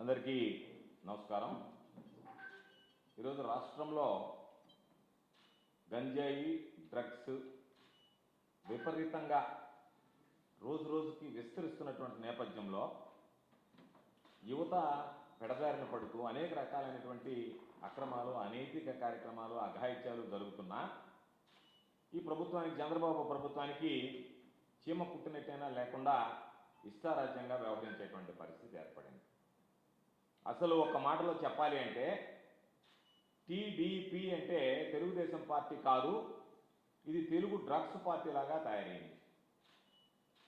అందరికీ నమస్కారం. ఈరోజు రాష్ట్రంలో గంజాయి డ్రగ్స్ విపరీతంగా రోజు రోజుకి విస్తరిస్తున్నటువంటి నేపథ్యంలో యువత పెడదారిన పడుతూ అనేక రకాలైనటువంటి అక్రమాలు, అనైతిక కార్యక్రమాలు, అఘాయిత్యాలు జరుగుతున్నా ఈ ప్రభుత్వానికి, చంద్రబాబు ప్రభుత్వానికి చీమ కుట్టినట్టైనా లేకుండా ఇష్టారాజ్యంగా వ్యవహరించేటువంటి పరిస్థితి ఏర్పడింది. అసలు ఒక మాటలో చెప్పాలి అంటే టీడీపీ అంటే తెలుగుదేశం పార్టీ కాదు, ఇది తెలుగు డ్రగ్స్ పార్టీ లాగా తయారైంది.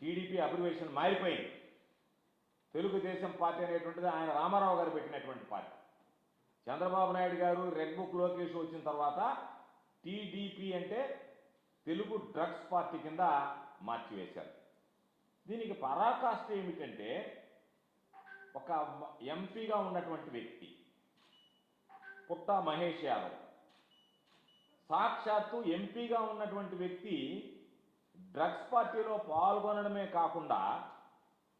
టీడీపీ అబ్రివేషన్ మారిపోయింది. తెలుగుదేశం పార్టీ అనేటువంటిది ఆయన రామారావు గారు పెట్టినటువంటి పార్టీ. చంద్రబాబు నాయుడు గారు రెడ్ బుక్ లోకేష్ వచ్చిన తర్వాత టీడీపీ అంటే తెలుగు డ్రగ్స్ పార్టీ కింద మార్చివేశారు. దీనికి పరాకాష్ఠ ఏమిటంటే, ఒక ఎంపీగా ఉన్నటువంటి వ్యక్తి పుట్ట మహేష్ యాదవ్, సాక్షాత్తు ఎంపీగా ఉన్నటువంటి వ్యక్తి డ్రగ్స్ పార్టీలో పాల్గొనడమే కాకుండా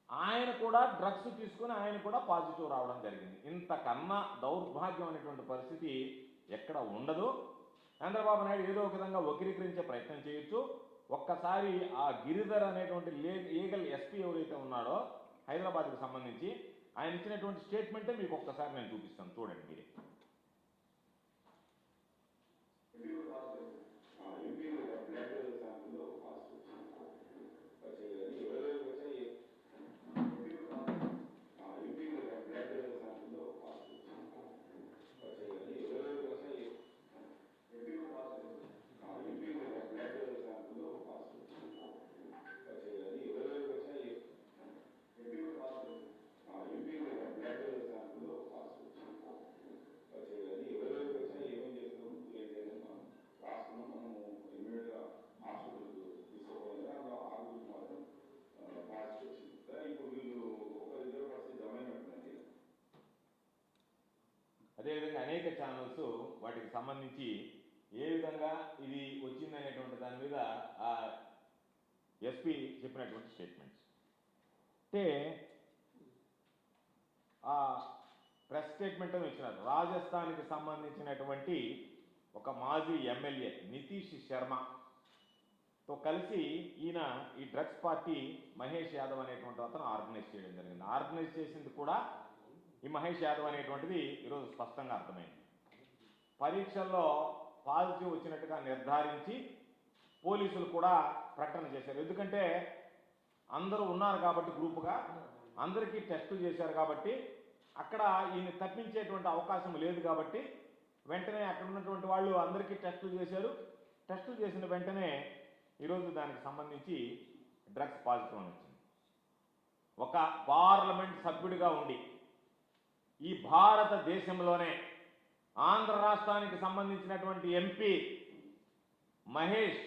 ఆయన కూడా డ్రగ్స్ తీసుకుని ఆయన కూడా పాజిటివ్ రావడం జరిగింది. ఇంతకన్నా దౌర్భాగ్యం అనేటువంటి పరిస్థితి ఎక్కడ ఉండదు. చంద్రబాబు నాయుడు ఏదో ఒక విధంగా వక్రీకరించే ప్రయత్నం చేయొచ్చు. ఒక్కసారి ఆ గిరిధర్ అనేటువంటి లీగల్ ఎస్పీ ఎవరైతే ఉన్నాడో హైదరాబాద్కి సంబంధించి, ఆయన ఇచ్చినటువంటి స్టేట్మెంటే మీకు ఒక్కసారి నేను చూపిస్తాను, చూడండి మీరే. అదేవిధంగా అనేక ఛానల్స్ వాటికి సంబంధించి ఏ విధంగా ఇది వచ్చిందనేటువంటి దాని మీద ఆ ఎస్పీ చెప్పినటువంటి స్టేట్మెంట్స్ అంటే ఆ ప్రెస్ స్టేట్మెంట్ ఇచ్చినారు. రాజస్థాన్కి సంబంధించినటువంటి ఒక మాజీ ఎమ్మెల్యే నితీష్ శర్మతో కలిసి ఈయన ఈ డ్రగ్స్ పార్టీ మహేష్ యాదవ్ అనేటువంటి అతను ఆర్గనైజ్ చేయడం జరిగింది. ఆర్గనైజ్ చేసింది కూడా ఈ మహేష్ యాదవ్ అనేటువంటిది ఈరోజు స్పష్టంగా అర్థమైంది. పరీక్షల్లో పాజిటివ్ వచ్చినట్టుగా నిర్ధారించి పోలీసులు కూడా ప్రకటన చేశారు. ఎందుకంటే అందరూ ఉన్నారు కాబట్టి గ్రూపుగా అందరికీ టెస్టులు చేశారు కాబట్టి అక్కడ ఈయన తప్పించేటువంటి అవకాశం లేదు కాబట్టి వెంటనే అక్కడ ఉన్నటువంటి వాళ్ళు అందరికీ టెస్టులు చేశారు. టెస్టులు చేసిన వెంటనే ఈరోజు దానికి సంబంధించి డ్రగ్స్ పాజిటివ్ అని వచ్చింది. ఒక పార్లమెంట్ సభ్యుడిగా ఉండి ఈ భారతదేశంలోనే ఆంధ్ర రాష్ట్రానికి సంబంధించినటువంటి ఎంపీ మహేష్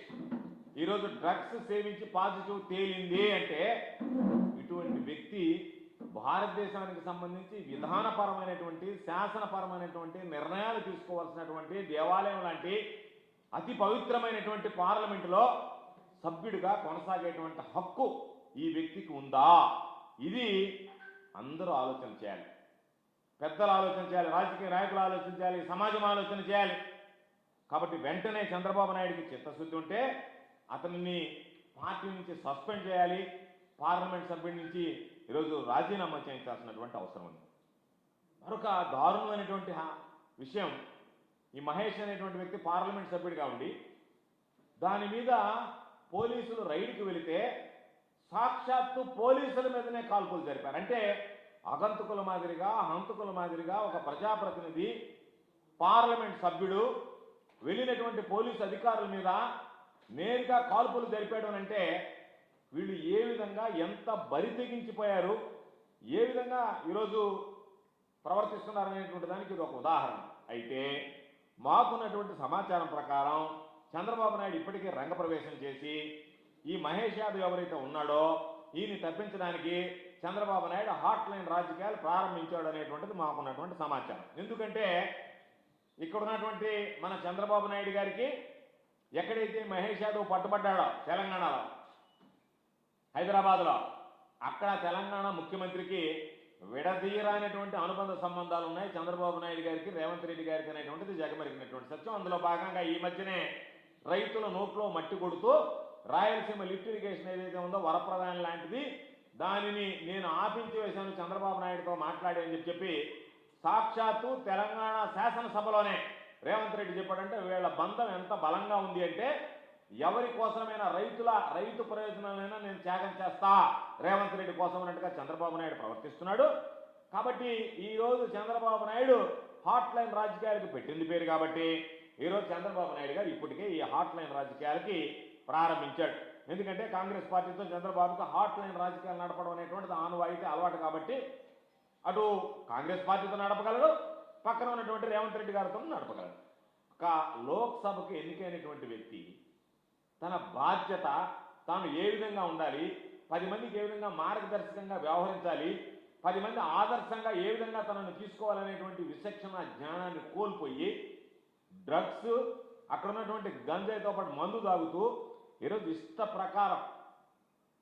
ఈరోజు డ్రగ్స్ సేవించి పాజిటివ్ తేలింది అంటే ఇటువంటి వ్యక్తి భారతదేశానికి సంబంధించి విధానపరమైనటువంటి, శాసనపరమైనటువంటి నిర్ణయాలు తీసుకోవాల్సినటువంటి దేవాలయం లాంటి అతి పవిత్రమైనటువంటి పార్లమెంటులో సభ్యుడిగా కొనసాగేటువంటి హక్కు ఈ వ్యక్తికి ఉందా? ఇది అందరూ ఆలోచన చేయాలి. పెద్దలు ఆలోచన చేయాలి, రాజకీయ నాయకులు ఆలోచన చేయాలి, సమాజం ఆలోచన చేయాలి. కాబట్టి వెంటనే చంద్రబాబు నాయుడికి చిత్తశుద్ధి ఉంటే అతనిని పార్టీ నుంచి సస్పెండ్ చేయాలి, పార్లమెంట్ సభ్యుడి నుంచి ఈరోజు రాజీనామా చేయించాల్సినటువంటి అవసరం ఉంది. మరొక దారుణమైనటువంటి విషయం, ఈ మహేష్ అనేటువంటి వ్యక్తి పార్లమెంట్ సభ్యుడిగా ఉండి దాని మీద పోలీసులు రైడ్కి వెళితే సాక్షాత్తు పోలీసుల మీదనే కాల్పులు జరిపారు. అంటే అగంతకుల మాదిరిగా, హంతకుల మాదిరిగా ఒక ప్రజాప్రతినిధి, పార్లమెంట్ సభ్యుడు వెళ్ళినటువంటి పోలీసు అధికారుల మీద నేరుగా కాల్పులు జరిపేయడం అంటే వీళ్ళు ఏ విధంగా, ఎంత బరి తెగించిపోయారు, ఏ విధంగా ఈరోజు ప్రవర్తిస్తున్నారనేటువంటి దానికి ఇది ఒక ఉదాహరణ. అయితే మాకున్నటువంటి సమాచారం ప్రకారం చంద్రబాబు నాయుడు ఇప్పటికే రంగప్రవేశం చేసి ఈ మహేష్ యాదవ్ ఎవరైతే ఉన్నాడో ఈయన్ని తప్పించడానికి చంద్రబాబు నాయుడు హాట్ లైన్ రాజకీయాలు ప్రారంభించాడు అనేటువంటిది మాకున్నటువంటి సమాచారం. ఎందుకంటే ఇక్కడ ఉన్నటువంటి మన చంద్రబాబు నాయుడు గారికి ఎక్కడైతే మహేష్ యాదవ్ పట్టుబడ్డాడో తెలంగాణలో, హైదరాబాద్లో, అక్కడ తెలంగాణ ముఖ్యమంత్రికి విడదీయరానటువంటి అనుబంధ సంబంధాలు ఉన్నాయి చంద్రబాబు నాయుడు గారికి రేవంత్ రెడ్డి గారికి అనేటువంటిది జగమరిగినటువంటి సత్యం. అందులో భాగంగా ఈ మధ్యనే రైతుల నోట్లో మట్టి కొడుతూ రాయలసీమ లిఫ్ట్ ఇరిగేషన్ ఏదైతే ఉందో వరప్రదానం లాంటిది దానిని నేను ఆపించి వేశాను చంద్రబాబు నాయుడుతో మాట్లాడి అని చెప్పి సాక్షాత్తు తెలంగాణ శాసనసభలోనే రేవంత్ రెడ్డి చెప్పాడంటే వీళ్ళ బంధం ఎంత బలంగా ఉంది అంటే ఎవరి కోసమైనా రైతు ప్రయోజనాలైనా నేను త్యాగం చేస్తా రేవంత్ రెడ్డి కోసం అన్నట్టుగా చంద్రబాబు నాయుడు ప్రవర్తిస్తున్నాడు. కాబట్టి ఈరోజు చంద్రబాబు నాయుడు హాట్ లైన్ రాజకీయాలకు పెట్టింది పేరు కాబట్టి ఈరోజు చంద్రబాబు నాయుడు గారు ఇప్పటికే ఈ హాట్ లైన్ రాజకీయాలకి ప్రారంభించాడు. ఎందుకంటే కాంగ్రెస్ పార్టీతో చంద్రబాబుకు హాట్ లైన్ రాజకీయాలు నడపడం అనేటువంటిది ఆనవాయితీ అలవాటు కాబట్టి అటు కాంగ్రెస్ పార్టీతో నడపగలడు, పక్కన ఉన్నటువంటి రేవంత్ రెడ్డి గారితో నడపగలడు. ఒక లోక్సభకు ఎన్నికైనటువంటి వ్యక్తి తన బాధ్యత తాను ఏ విధంగా ఉండాలి, 10 మందికి ఏ విధంగా మార్గదర్శకంగా వ్యవహరించాలి, 10 మంది ఆదర్శంగా ఏ విధంగా తనను తీసుకోవాలనేటువంటి విచక్షణ జ్ఞానాన్ని కోల్పోయి డ్రగ్స్ అక్కడ ఉన్నటువంటి గంజాయితో పాటు మందు తాగుతూ ఈరోజు ఇష్ట ప్రకారం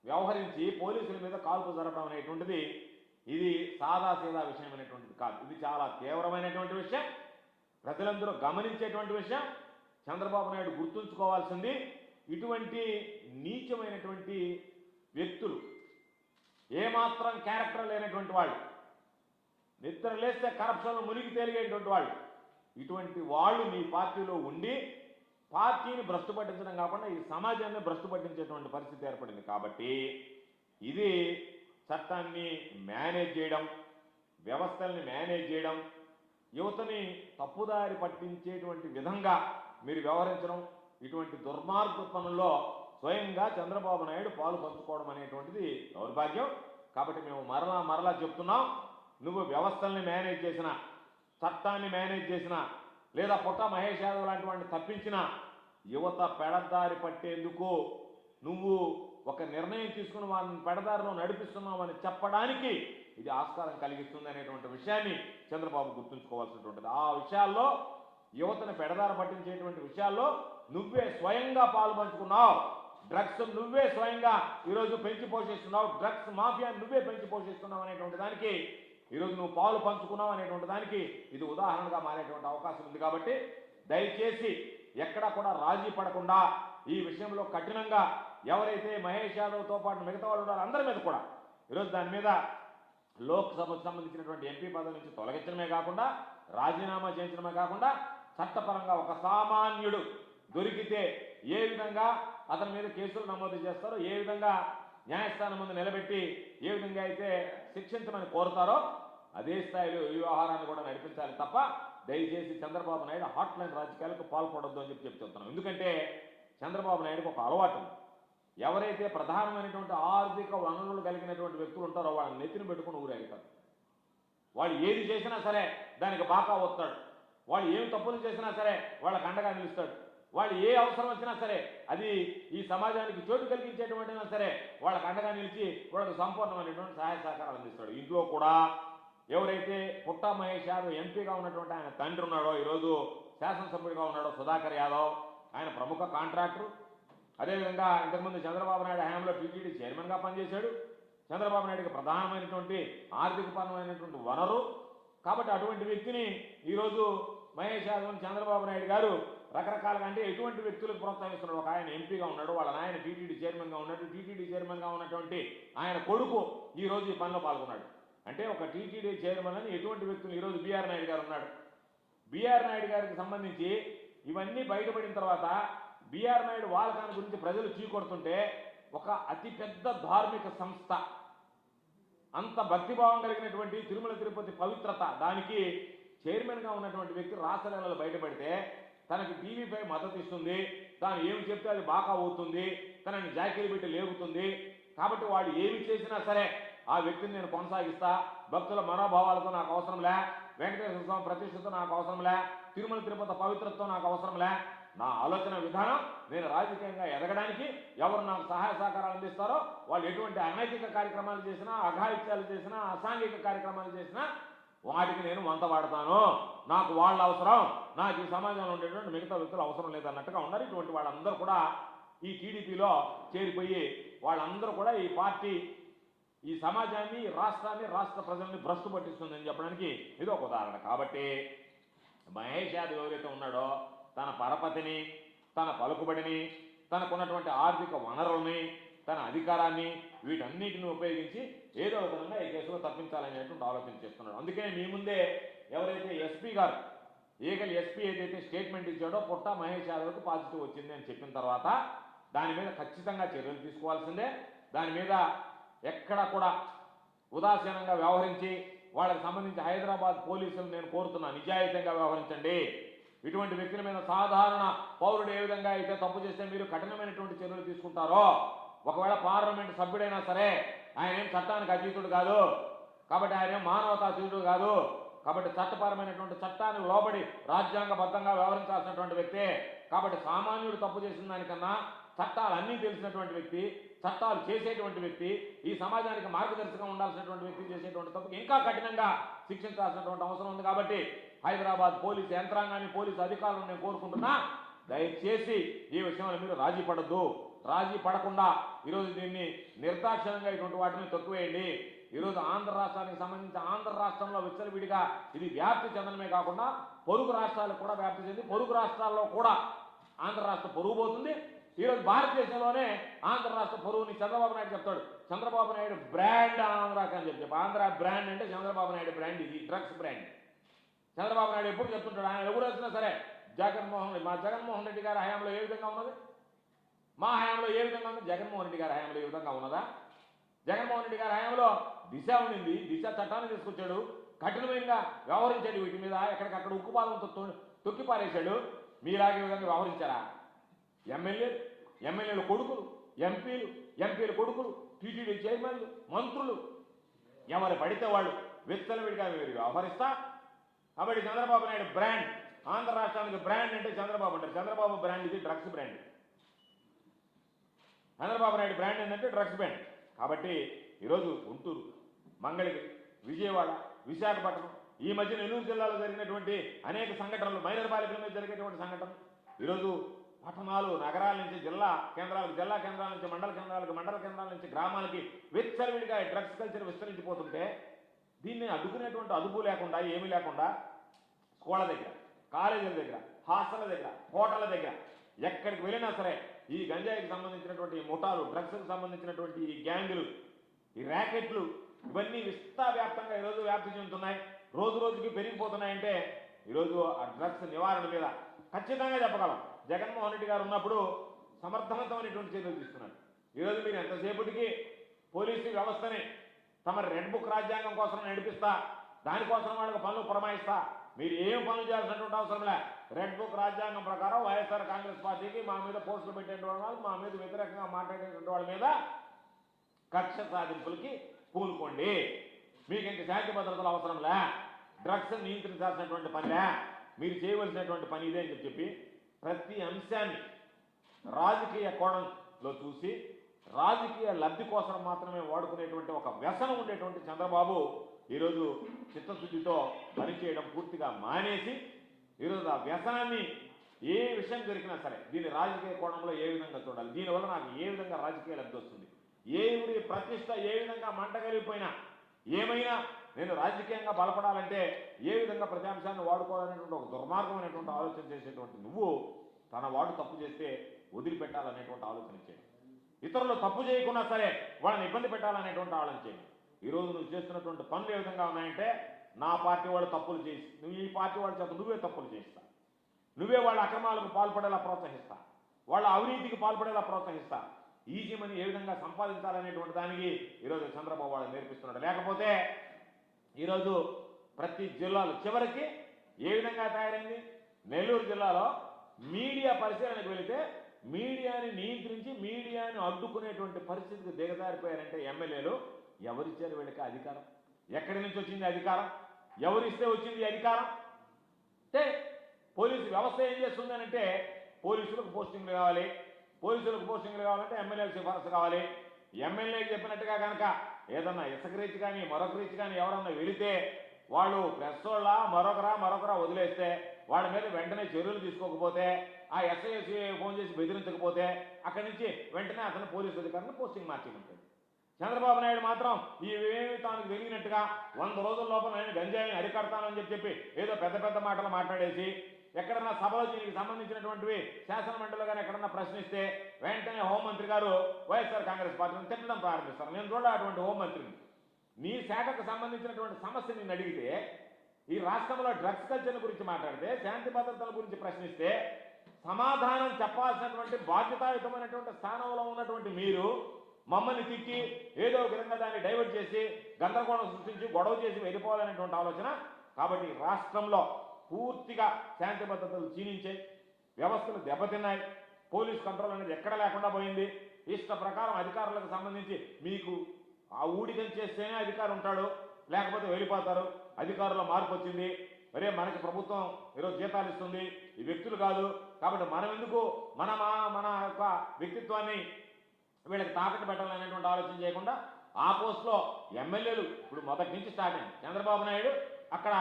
వ్యవహరించి పోలీసుల మీద కాల్పు జరపడం అనేటువంటిది ఇది సాదాసీదా విషయం అనేటువంటిది కాదు. ఇది చాలా తీవ్రమైనటువంటి విషయం, ప్రజలందరూ గమనించేటువంటి విషయం. చంద్రబాబు నాయుడు గుర్తుంచుకోవాల్సింది ఇటువంటి నీచమైనటువంటి వ్యక్తులు, ఏమాత్రం క్యారెక్టర్ లేనటువంటి వాళ్ళు, నిద్ర లేస్తే కరప్షన్లో మునిగి తేలిగేటువంటి వాళ్ళు, ఇటువంటి వాళ్ళు మీ పార్టీలో ఉండి పార్టీని భ్రష్టు పట్టించడం కాకుండా ఈ సమాజాన్ని భ్రష్టు పట్టించేటువంటి పరిస్థితి ఏర్పడింది. కాబట్టి ఇది చట్టాన్ని మేనేజ్ చేయడం, వ్యవస్థల్ని మేనేజ్ చేయడం, యువతని తప్పుదారి పట్టించేటువంటి విధంగా మీరు వ్యవహరించడం, ఇటువంటి దుర్మార్గ పనుల్లో స్వయంగా చంద్రబాబు నాయుడు పాలు పంచుకోవడం అనేటువంటిది దౌర్భాగ్యం. కాబట్టి మేము మరలా చెప్తున్నాం, నువ్వు వ్యవస్థల్ని మేనేజ్ చేసినా, చట్టాన్ని మేనేజ్ చేసినా, లేదా పుట్ట మహేష్ యాదవ్ లాంటి వాడిని తప్పించినా యువత పెడదారి పట్టేందుకు నువ్వు ఒక నిర్ణయం తీసుకుని వాళ్ళని పెడదారిలో నడిపిస్తున్నామని చెప్పడానికి ఇది ఆస్కారం కలిగిస్తుంది అనేటువంటి విషయాన్ని చంద్రబాబు గుర్తుంచుకోవాల్సినటువంటిది. ఆ విషయాల్లో యువతను పెడదారి పట్టించేటువంటి విషయాల్లో నువ్వే స్వయంగా పాలు పంచుకున్నావు. డ్రగ్స్ నువ్వే స్వయంగా ఈరోజు పెంచి పోషిస్తున్నావు, డ్రగ్స్ మాఫియాని నువ్వే పెంచి పోషిస్తున్నావు అనేటువంటి దానికి ఈరోజు నువ్వు పాలు పంచుకున్నావు అనేటువంటి దానికి ఇది ఉదాహరణగా మారేటువంటి అవకాశం ఉంది. కాబట్టి దయచేసి ఎక్కడా కూడా రాజీ పడకుండా ఈ విషయంలో కఠినంగా ఎవరైతే మహేష్ యాదవ్తో పాటు మిగతా వాళ్ళు ఉన్నారో అందరి మీద కూడా ఈరోజు దాని మీద లోక్సభకు సంబంధించినటువంటి ఎంపీ పదవి నుంచి తొలగించడమే కాకుండా రాజీనామా చేయించడమే కాకుండా చట్టపరంగా ఒక సామాన్యుడు దొరికితే ఏ విధంగా అతని మీద కేసులు నమోదు చేస్తారో, ఏ విధంగా న్యాయస్థానం ముందు నిలబెట్టి ఏ విధంగా అయితే శిక్షించమని కోరుతారో అదే స్థాయిలో ఈ వ్యవహారాన్ని కూడా నడిపించాలి తప్ప దయచేసి చంద్రబాబు నాయుడు హాట్ లైన్ రాజకీయాలకు పాల్పడొద్దు అని చెప్తున్నాం. ఎందుకంటే చంద్రబాబు నాయుడుకు ఒక అలవాటు, ఎవరైతే ప్రధానమైనటువంటి ఆర్థిక వనరులు కలిగినటువంటి వ్యక్తులు ఉంటారో వాళ్ళని నెత్తిని పెట్టుకుని ఊరేగుతారు. వాళ్ళు ఏది చేసినా సరే దానికి బాకా వస్తాడు, వాళ్ళు ఏం తప్పులు చేసినా సరే వాళ్ళకి అండగా నిలుస్తాడు, వాళ్ళు ఏ అవసరం వచ్చినా సరే అది ఈ సమాజానికి చోటు కలిగించేటువంటినా సరే వాళ్ళకి అండగా నిలిచి వాళ్ళకి సంపూర్ణమైనటువంటి సహాయ సహకారాలు అందిస్తాడు. ఇంట్లో కూడా ఎవరైతే పుట్ట మహేష్ యాదవ్ ఎంపీగా ఉన్నటువంటి ఆయన తండ్రి ఉన్నాడో, ఈరోజు శాసనసభ్యుడిగా ఉన్నాడో సుధాకర్ యాదవ్, ఆయన ప్రముఖ కాంట్రాక్టర్. అదేవిధంగా ఇంతకుముందు చంద్రబాబు నాయుడు హయాంలో టీటీడీ చైర్మన్గా పనిచేశాడు. చంద్రబాబు నాయుడుకి ప్రధానమైనటువంటి ఆర్థికపరమైనటువంటి వనరు. కాబట్టి అటువంటి వ్యక్తిని ఈరోజు మహేష్ యాదవ్ చంద్రబాబు నాయుడు గారు రకరకాలుగా అంటే ఎటువంటి వ్యక్తులకు ప్రోత్సహిస్తున్నాడు. ఒక ఆయన ఎంపీగా ఉన్నాడు, వాళ్ళ ఆయన టీటీడీ చైర్మన్గా ఉన్నాడు, టీటీడీ చైర్మన్గా ఉన్నటువంటి ఆయన కొడుకు ఈరోజు ఈ పనిలో పాల్గొన్నాడు. అంటే ఒక టీటీడీ చైర్మన్ అని ఎటువంటి వ్యక్తులు ఈరోజు బీఆర్ నాయుడు గారు ఉన్నాడు. బీఆర్ నాయుడు గారికి సంబంధించి ఇవన్నీ బయటపడిన తర్వాత బీఆర్ నాయుడు వాలకాన్ని గురించి ప్రజలు చీకొడుతుంటే ఒక అతిపెద్ద ధార్మిక సంస్థ, అంత భక్తిభావం కలిగినటువంటి తిరుమల తిరుపతి పవిత్రత, దానికి చైర్మన్గా ఉన్నటువంటి వ్యక్తి రాసలీలలు బయటపడితే తనకి టీవీపై మద్దతు ఇస్తుంది, తాను ఏమి చెప్తే అది బాగా అవుతుంది, తనని జాకీలు పెట్టి లేగుతుంది. కాబట్టి వాడు ఏమి చేసినా సరే ఆ వ్యక్తిని నేను కొనసాగిస్తా, భక్తుల మనోభావాలతో నాకు అవసరంలే, వెంకటేశ్వర స్వామి ప్రతిష్టతో నాకు అవసరంలే, తిరుమల తిరుపతి పవిత్రతతో నాకు అవసరంలే, నా ఆలోచన విధానం నేను రాజకీయంగా ఎదగడానికి ఎవరు నాకు సహాయ సహకారాలు అందిస్తారో వాళ్ళు ఎటువంటి అనైతిక కార్యక్రమాలు చేసినా, అఘాయిత్యాలు చేసినా, అసాంఘిక కార్యక్రమాలు చేసినా వాటికి నేను వంత వాడతాను, నాకు వాళ్ళ అవసరం, నాకు ఈ సమాజంలో ఉండేటువంటి మిగతా వ్యక్తులు అవసరం లేదన్నట్టుగా ఉన్నారు. ఇటువంటి వాళ్ళందరూ కూడా ఈ టీడీపీలో చేరిపోయి వాళ్ళందరూ కూడా ఈ పార్టీ ఈ సమాజాన్ని, రాష్ట్రాన్ని, రాష్ట్ర ప్రజల్ని భ్రష్టు పట్టిస్తుందని చెప్పడానికి ఇది ఒక ఉదాహరణ. కాబట్టి మహేష్ యాదవ్ ఎవరైతే ఉన్నాడో తన పరపతిని, తన పలుకుబడిని, తనకున్నటువంటి ఆర్థిక వనరుల్ని, తన అధికారాన్ని, వీటన్నిటిని ఉపయోగించి ఏదో విధంగా ఈ కేసులో తప్పించాలనేటువంటి ఆలోచన చేస్తున్నాడు. అందుకే మీ ముందే ఎవరైతే ఎస్పీ గారు, ఏగల్ ఎస్పీ ఏదైతే స్టేట్మెంట్ ఇచ్చాడో పుట్ట మహేష్ యాదవ్కి పాజిటివ్ వచ్చింది అని చెప్పిన తర్వాత దాని మీద ఖచ్చితంగా చర్యలు తీసుకోవాల్సిందే. దాని మీద ఎక్కడ కూడా ఉదాసీనంగా వ్యవహరించి వాళ్ళకి సంబంధించి హైదరాబాద్ పోలీసులు నేను కోరుతున్నా, నిజాయితీగా వ్యవహరించండి. ఇటువంటి వ్యక్తుల మీద సాధారణ పౌరుడు ఏ విధంగా అయితే తప్పు చేస్తే మీరు కఠినమైనటువంటి చర్యలు తీసుకుంటారో, ఒకవేళ పార్లమెంట్ సభ్యుడైనా సరే ఆయన ఏం చట్టానికి అతీతుడు కాదు, కాబట్టి ఆయన ఏం మానవతాతీతుడు కాదు, కాబట్టి చట్టపరమైనటువంటి చట్టానికి లోబడి రాజ్యాంగబద్ధంగా వ్యవహరించాల్సినటువంటి వ్యక్తి. కాబట్టి సామాన్యుడు తప్పు చేసిన దానికన్నా చట్టాలు అన్నీ తెలిసినటువంటి వ్యక్తి, చట్టాలు చేసేటువంటి వ్యక్తి, ఈ సమాజానికి మార్గదర్శకం ఉండాల్సినటువంటి వ్యక్తి చేసేటువంటి తప్పుకి ఇంకా కఠినంగా శిక్షించాల్సినటువంటి అవసరం ఉంది. కాబట్టి హైదరాబాద్ పోలీసు యంత్రాంగాన్ని, పోలీసు అధికారులను నేను కోరుకుంటున్నా, దయచేసి ఈ విషయంలో మీరు రాజీ పడద్దు. రాజీ పడకుండా ఈరోజు దీన్ని నిర్దాక్షిణ్యంగా ఇటువంటి వాటిని తొక్కువేయండి. ఈరోజు ఆంధ్ర రాష్ట్రానికి సంబంధించి ఆంధ్ర రాష్ట్రంలో విచ్చలవిడిగా ఇది వ్యాప్తి చెందడమే కాకుండా పొరుగు రాష్ట్రాలకు కూడా వ్యాప్తి చెంది పొరుగు రాష్ట్రాల్లో కూడా ఆంధ్ర రాష్ట్ర పొరుగు పోతుంది. ఈరోజు భారతదేశంలోనే ఆంధ్ర రాష్ట్ర పొరుగుని చంద్రబాబు నాయుడు చెప్తాడు. చంద్రబాబు నాయుడు బ్రాండ్ ఆంధ్రాకి అని చెప్పి, ఆంధ్ర బ్రాండ్ అంటే చంద్రబాబు నాయుడు బ్రాండ్, ఇది డ్రగ్స్ బ్రాండ్. చంద్రబాబు నాయుడు ఎప్పుడు చెప్తుంటాడు, ఆయన ఎవరు వచ్చినా సరే మా జగన్మోహన్ రెడ్డి గారి హయాంలో ఏ విధంగా ఉన్నది, మా హయాంలో ఏ విధంగా ఉంది, జగన్మోహన్ రెడ్డి గారి హయాంలో ఏ విధంగా ఉన్నదా? జగన్మోహన్ రెడ్డి గారి హయాంలో దిశ ఉండింది, దిశ చట్టాన్ని తీసుకొచ్చాడు, కఠినంగా వ్యవహరించాడు, వీటి మీద ఎక్కడికక్కడ ఉక్కుపాదంతో తొక్కి పారేశాడు. మీలాగే విధంగా వ్యవహరించారా? ఎమ్మెల్యేలు కొడుకులు, ఎంపీల కొడుకులు, టీటీడీ చైర్మన్లు, మంత్రులు ఎవరు పడితే వాళ్ళు విచ్చలవిడిగా మీరు వ్యవహరిస్తా. కాబట్టి చంద్రబాబు నాయుడు బ్రాండ్, ఆంధ్ర రాష్ట్రానికి బ్రాండ్ అంటే చంద్రబాబు అంటారు. చంద్రబాబు బ్రాండ్ ఇది drugs brand. Chandrababu Naidu brand ఏంటంటే డ్రగ్స్ బ్రాండ్. కాబట్టి ఈరోజు గుంటూరు, మంగళగిరి, విజయవాడ, విశాఖపట్నం, ఈ మధ్య నెల్లూరు జిల్లాలో జరిగినటువంటి అనేక సంఘటనలు, మైనర్ బాలికల మీద జరిగేటువంటి సంఘటనలు, ఈరోజు పట్టణాలు, నగరాల నుంచి జిల్లా కేంద్రాలకు, జిల్లా కేంద్రాల నుంచి మండల కేంద్రాలకు, మండల కేంద్రాల నుంచి గ్రామాలకి విచ్చలవిడిగా డ్రగ్స్ కల్చర్ విస్తరించిపోతుంటే దీన్ని అడ్డుకునేటువంటి అదుపు లేకుండా, ఏమీ లేకుండా స్కూళ్ళ దగ్గర, కాలేజీల దగ్గర, హాస్టళ్ల దగ్గర, హోటళ్ల దగ్గర ఎక్కడికి వెళ్ళినా సరే ఈ గంజాయికి సంబంధించినటువంటి ముఠాలు, డ్రగ్స్కి సంబంధించినటువంటి ఈ గ్యాంగులు, ఈ ర్యాకెట్లు ఇవన్నీ విస్తావ్యాప్తంగా ఈరోజు వ్యాప్తి చెందుతున్నాయి. రోజు రోజుకి పెరిగిపోతున్నాయంటే ఈరోజు ఆ డ్రగ్స్ నివారణ మీద ఖచ్చితంగా చెప్పగలం. జగన్మోహన్ రెడ్డి గారు ఉన్నప్పుడు సమర్థవంతమైనటువంటి చర్యలు తీసుకున్నారు. ఈరోజు మీరు ఎంతసేపటికి పోలీసు వ్యవస్థని తమ రెడ్ బుక్ రాజ్యాంగం కోసం నడిపిస్తా, దానికోసం వాళ్ళకి పనులు పురమాయిస్తా, మీరు ఏం పనులు చేయాల్సినటువంటి అవసరం లే. రెడ్ బుక్ రాజ్యాంగం ప్రకారం వైఎస్ఆర్ కాంగ్రెస్ పార్టీకి మా మీద పోస్టులు పెట్టేటువంటి వాళ్ళు, మా మీద వ్యతిరేకంగా మాట్లాడేటువంటి వాళ్ళ మీద కక్ష సాధింపులకి పూనుకోండి. మీకు ఇంక శాంతి భద్రతలు అవసరంలే, డ్రగ్స్ నియంత్రించాల్సినటువంటి పనిలే, మీరు చేయవలసినటువంటి పని ఇదే అని చెప్పి ప్రతి అంశాన్ని రాజకీయ కోణంలో చూసి రాజకీయ లబ్ధి కోసం మాత్రమే వాడుకునేటువంటి ఒక వ్యసనం ఉండేటువంటి చంద్రబాబు ఈరోజు చిత్తశుద్ధితో పనిచేయడం పూర్తిగా మానేసి ఈరోజు ఆ వ్యసనాన్ని ఏ విషయం జరిగినా సరే దీన్ని రాజకీయ కోణంలో ఏ విధంగా చూడాలి, దీనివల్ల నాకు ఏ విధంగా రాజకీయ లబ్ధి వస్తుంది, ఏ ఊరి ప్రతిష్ట ఏ విధంగా మంటగలిగిపోయినా ఏమైనా నేను రాజకీయంగా బలపడాలంటే ఏ విధంగా ప్రజాంశాన్ని వాడుకోవాలనేటువంటి ఒక దుర్మార్గమైనటువంటి ఆలోచన చేసేటువంటి నువ్వు తన వాడు తప్పు చేస్తే వదిలిపెట్టాలనేటువంటి ఆలోచన చేయండి. ఇతరులు తప్పు చేయకున్నా సరే వాళ్ళని ఇబ్బంది పెట్టాలనేటువంటి ఆలోచన చేయండి. ఈరోజు నువ్వు చేస్తున్నటువంటి పనులు ఏ విధంగా ఉన్నాయంటే, నా పార్టీ వాళ్ళు తప్పులు చేసి నువ్వు ఈ పార్టీ వాళ్ళ చేత నువ్వే తప్పులు చేయిస్తా, నువ్వే వాళ్ళ అక్రమాలకు పాల్పడేలా ప్రోత్సహిస్తా, వాళ్ళ అవినీతికి పాల్పడేలా ప్రోత్సహిస్తా, ఈజీ మనీ ఏ విధంగా సంపాదించాలనేటువంటి దానికి ఈరోజు చంద్రబాబు వాళ్ళు నేర్పిస్తున్నాడు. లేకపోతే ఈరోజు ప్రతి జిల్లాలో చివరికి ఏ విధంగా తయారైంది, నెల్లూరు జిల్లాలో మీడియా పరిశీలనకు వెళితే మీడియాని నియంత్రించి మీడియాని అడ్డుకునేటువంటి పరిస్థితికి దిగజారిపోయారంటే ఎమ్మెల్యేలు. ఎవరిచ్చారు వీళ్ళకి అధికారం? ఎక్కడి నుంచి వచ్చింది అధికారం? ఎవరిస్తే వచ్చింది అధికారం? అంటే పోలీసు వ్యవస్థ ఏం చేస్తుంది అని అంటే, పోలీసులకు పోస్టింగ్లు కావాలి, పోలీసులకు పోస్టింగ్లు కావాలంటే ఎమ్మెల్యేలకు సిఫారసు కావాలి. ఎమ్మెల్యేకి చెప్పినట్టుగా కనుక ఏదన్నా ఇసుక రీచ్ కానీ మరొక రీచ్ కానీ ఎవరన్నా వెళితే వాళ్ళు ప్రెస్ వాళ్ళ మరొకరా వదిలేస్తే వాళ్ళ మీద వెంటనే చర్యలు తీసుకోకపోతే, ఆ ఎస్ఐ ఫోన్ చేసి బెదిరించకపోతే అక్కడి నుంచి వెంటనే అతను పోలీసు అధికారిని పోస్టింగ్ మార్చేయమంటాడు. చంద్రబాబు నాయుడు మాత్రం ఇవేమి తాను తెలియనట్టుగా 100 రోజుల లోపల నేను గంజాయిని అరికడతానని చెప్పి ఏదో పెద్ద పెద్ద మాటలు మాట్లాడేసి ఎక్కడన్నా సభలో దీనికి సంబంధించినటువంటివి శాసనమండలిలో కానీ ఎక్కడన్నా ప్రశ్నిస్తే వెంటనే హోంమంత్రి గారు వైఎస్ఆర్ కాంగ్రెస్ పార్టీని తిట్టడం ప్రారంభిస్తారు. నేను చూడ అటువంటి హోంమంత్రిని. నీ శాఖకు సంబంధించినటువంటి సమస్య నిన్ను అడిగితే, ఈ రాష్ట్రంలో డ్రగ్స్ కల్చర్ గురించి మాట్లాడితే, శాంతి భద్రతల గురించి ప్రశ్నిస్తే సమాధానం చెప్పాల్సినటువంటి బాధ్యతాయుతమైనటువంటి స్థానంలో ఉన్నటువంటి మీరు మమ్మల్ని తిట్టి ఏదో ఒక విధంగా దాన్ని డైవర్ట్ చేసి గందరగోళం సృష్టించి గొడవ చేసి వెళ్ళిపోవాలనేటువంటి ఆలోచన. కాబట్టి రాష్ట్రంలో పూర్తిగా శాంతి భద్రతలు క్షీణించాయి, వ్యవస్థలు దెబ్బతిన్నాయి, పోలీస్ కంట్రోల్ అనేది ఎక్కడ లేకుండా పోయింది. ఇష్ట ప్రకారం అధికారులకు సంబంధించి మీకు ఆ ఊడికం చేస్తేనే అధికారం ఉంటాడు, లేకపోతే వెళ్ళిపోతారు. అధికారుల మార్పు వచ్చింది. మరే మనకి ప్రభుత్వం ఈరోజు జీతాలు ఇస్తుంది, ఈ వ్యక్తులు కాదు. కాబట్టి మనం ఎందుకు మన యొక్క వ్యక్తిత్వాన్ని వీళ్ళకి తాకట్టు పెట్టాలనేటువంటి ఆలోచన చేయకుండా ఆ పోస్ట్లో ఎమ్మెల్యేలు ఇప్పుడు మొదటి నుంచి స్టార్ట్ అయింది. చంద్రబాబు నాయుడు అక్కడ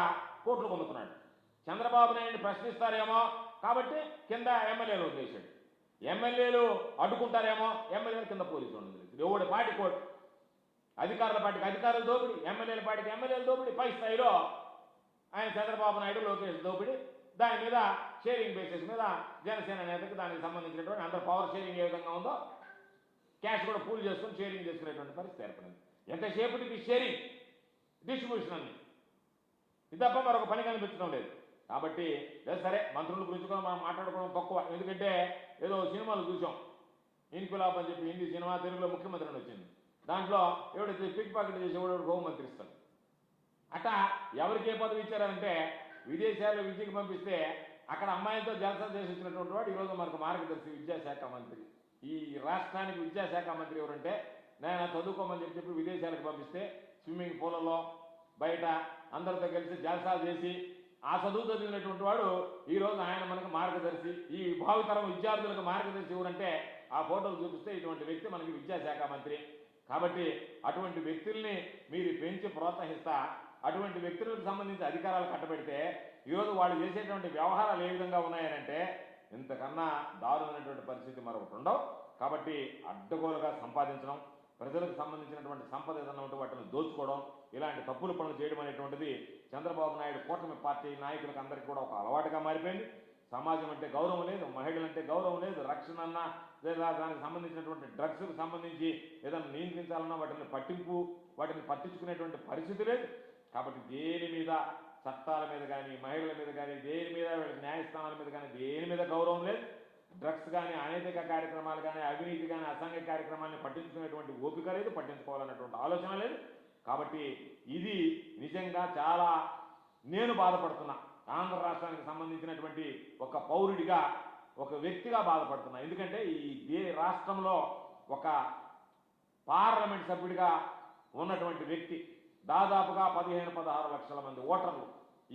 కోట్లు పొందుతున్నాడు. చంద్రబాబు నాయుడిని ప్రశ్నిస్తారేమో కాబట్టి కింద ఎమ్మెల్యేలు వదిలేశాడు. ఎమ్మెల్యేలు అడ్డుకుంటారేమో ఎమ్మెల్యేలు కింద పోలీసులు వదిలేశాడు. ఎవడి పార్టీ కోర్టు, అధికారుల పార్టీకి అధికారుల దోపిడీ, ఎమ్మెల్యేల పార్టీకి ఎమ్మెల్యేల దోపిడీ, పై స్థాయిలో ఆయన చంద్రబాబు నాయుడు లోకేష్ దోపిడీ. దాని మీద షేరింగ్ బేసిస్ మీద జనసేన నేతకి దానికి సంబంధించినటువంటి అందరూ పవర్ షేరింగ్ ఏ విధంగా ఉందో క్యాష్ కూడా పూల్ చేసుకొని షేరింగ్ చేసుకునేటువంటి పరిస్థితి ఏర్పడింది. ఎంతసేపటికి షేరింగ్, డిస్ట్రిబ్యూషన్ అన్ని, ఇది తప్ప మరొక పని కనిపించడం లేదు. కాబట్టి సరే, మంత్రుల గురించి కూడా మనం మాట్లాడుకోవడం తక్కువ. ఎందుకంటే ఏదో సినిమాలు చూసాం, ఇన్కులాబ్ అని చెప్పి హిందీ సినిమా, తెలుగులో ముఖ్యమంత్రి అని వచ్చింది. దాంట్లో ఎవడైతే పిక్ పాకెట్ చేసేవాడు హోంమంత్రి ఇస్తాడు. అట్టా ఎవరికి ఏ పదవి ఇచ్చారంటే విదేశాల్లో విద్యకు పంపిస్తే అక్కడ అమ్మాయిలతో జలసా చేసి వచ్చినటువంటి వాడు ఈరోజు మనకు మార్గదర్శి విద్యాశాఖ మంత్రి. ఈ రాష్ట్రానికి విద్యాశాఖ మంత్రి ఎవరంటే, నేను చదువుకోమని చెప్పి విదేశాలకు పంపిస్తే స్విమ్మింగ్ పూలలో బయట అందరితో కలిసి జలసాలు చేసి ఆ చదువు చదివినటువంటి వాడు ఈరోజు ఆయన మనకు మార్గదర్శి. ఈ భావితరం విద్యార్థులకు మార్గదర్శి ఎవరంటే ఆ ఫోటోలు చూపిస్తే ఇటువంటి వ్యక్తి మనకి విద్యాశాఖ మంత్రి. కాబట్టి అటువంటి వ్యక్తుల్ని మీరు పెంచి ప్రోత్సహిస్తా అటువంటి వ్యక్తులకు సంబంధించి అధికారాలు కట్టబెడితే ఈరోజు వాళ్ళు చేసేటువంటి వ్యవహారాలు ఏ విధంగా ఉన్నాయనంటే ఇంతకన్నా దారుణమైనటువంటి పరిస్థితి మరొకటి ఉండవు. కాబట్టి అడ్డగోలుగా సంపాదించడం, ప్రజలకు సంబంధించినటువంటి సంపద ఏదన్నా ఉంటే వాటిని దోచుకోవడం, ఇలాంటి తప్పులు పనులు చేయడం అనేటువంటిది చంద్రబాబు నాయుడు కూటమి పార్టీ నాయకులకు అందరికీ కూడా ఒక అలవాటుగా మారిపోయింది. సమాజం అంటే గౌరవం లేదు, మహిళలంటే గౌరవం లేదు, రక్షణ అన్నా లేదా దానికి సంబంధించినటువంటి డ్రగ్స్కి సంబంధించి ఏదైనా నియంత్రించాలన్నా వాటిని పట్టించుకునేటువంటి పరిస్థితి లేదు. కాబట్టి దేని మీద, చట్టాల మీద కానీ మహిళల మీద కానీ దేని మీద, న్యాయస్థానాల మీద కానీ దేని మీద గౌరవం లేదు. డ్రగ్స్ కానీ అనైతిక కార్యక్రమాలు కానీ అవినీతి కానీ అసాంఘిక కార్యక్రమాలను పట్టించుకునేటువంటి ఓపిక లేదు, పట్టించుకోవాలన్నటువంటి ఆలోచన లేదు. కాబట్టి ఇది నిజంగా చాలా నేను బాధపడుతున్నా. ఆంధ్ర రాష్ట్రానికి సంబంధించినటువంటి ఒక పౌరుడిగా, ఒక వ్యక్తిగా బాధపడుతున్నా. ఎందుకంటే ఈ రాష్ట్రంలో ఒక పార్లమెంట్ సభ్యుడిగా ఉన్నటువంటి వ్యక్తి, దాదాపుగా 15-16 లక్షల మంది ఓటర్లు,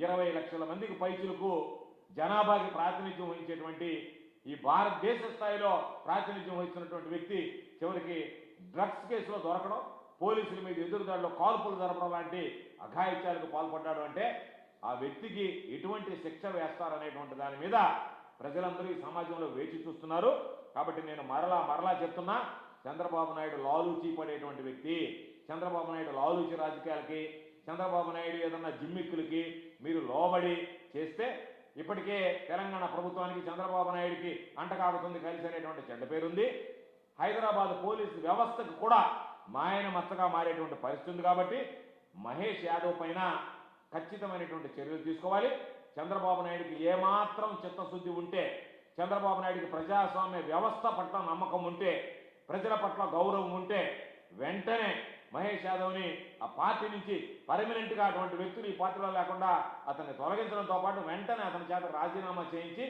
20 లక్షల మందికి పైచులకు జనాభాకి ప్రాతినిధ్యం వహించేటువంటి ఈ భారతదేశ స్థాయిలో ప్రాతినిధ్యం వహిస్తున్నటువంటి వ్యక్తి చివరికి డ్రగ్స్ కేసులో దొరకడం, పోలీసుల మీద ఎదురుదాడిలో కాల్పులు జరపడం లాంటి అఘాయిత్యాలకు పాల్పడ్డాడు అంటే ఆ వ్యక్తికి ఎటువంటి శిక్ష వేస్తారనేటువంటి దాని మీద ప్రజలందరూ ఈ సమాజంలో వేచి చూస్తున్నారు. కాబట్టి నేను మరలా చెప్తున్నా, చంద్రబాబు నాయుడు లాలూచీ పడేటువంటి వ్యక్తి. చంద్రబాబు నాయుడు లాలూచి రాజకీయాలకి, చంద్రబాబు నాయుడు ఏదన్నా జిమ్మిక్కులకి మీరు లోబడి చేస్తే ఇప్పటికే తెలంగాణ ప్రభుత్వానికి చంద్రబాబు నాయుడికి అంటకాగుతుంది కలిసి అనేటువంటి చెడ్డ పేరుంది. హైదరాబాద్ పోలీసు వ్యవస్థకు కూడా మాయన మచ్చగా మారేటువంటి పరిస్థితి ఉంది. కాబట్టి మహేష్ యాదవ్ పైన ఖచ్చితమైనటువంటి చర్యలు తీసుకోవాలి. చంద్రబాబు నాయుడికి ఏమాత్రం చిత్తశుద్ధి ఉంటే, చంద్రబాబు నాయుడికి ప్రజాస్వామ్య వ్యవస్థ పట్ల నమ్మకం ఉంటే, ప్రజల పట్ల గౌరవం ఉంటే వెంటనే మహేష్ యాదవ్ని ఆ పార్టీ నుంచి పర్మనెంట్గా అటువంటి వ్యక్తులు ఈ పార్టీలో లేకుండా అతన్ని తొలగించడంతో పాటు వెంటనే అతని చేత రాజీనామా చేయించి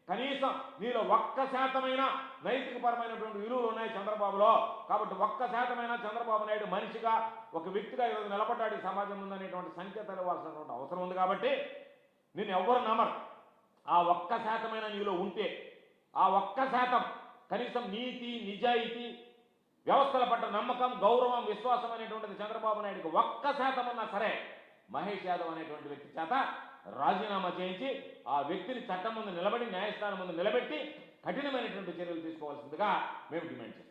కనీసం నీలో 1% నైతికపరమైనటువంటి విలువలు ఉన్నాయి చంద్రబాబులో. కాబట్టి 1% చంద్రబాబు నాయుడు మనిషిగా, ఒక వ్యక్తిగా ఈరోజు నిలబడ్డాడు ఈ సమాజం ఉందనేటువంటి సంకేతాలు ఇవ్వాల్సినటువంటి అవసరం ఉంది. కాబట్టి నేను ఎవ్వరు నమ్మరు. ఆ 1% నీలో ఉంటే, ఆ 1% కనీసం నీతి, నిజాయితీ, వ్యవస్థల పట్ల నమ్మకం, గౌరవం, విశ్వాసం అనేటువంటిది చంద్రబాబు నాయుడికి 1% ఉన్నా సరే మహేష్ యాదవ్ అనేటువంటి వ్యక్తి చేత రాజీనామా చేయించి ఆ వ్యక్తిని చట్టం ముందు నిలబడి, న్యాయస్థానం ముందు నిలబెట్టి కఠినమైనటువంటి చర్యలు తీసుకోవాల్సిందిగా మేము డిమాండ్ చేస్తాం.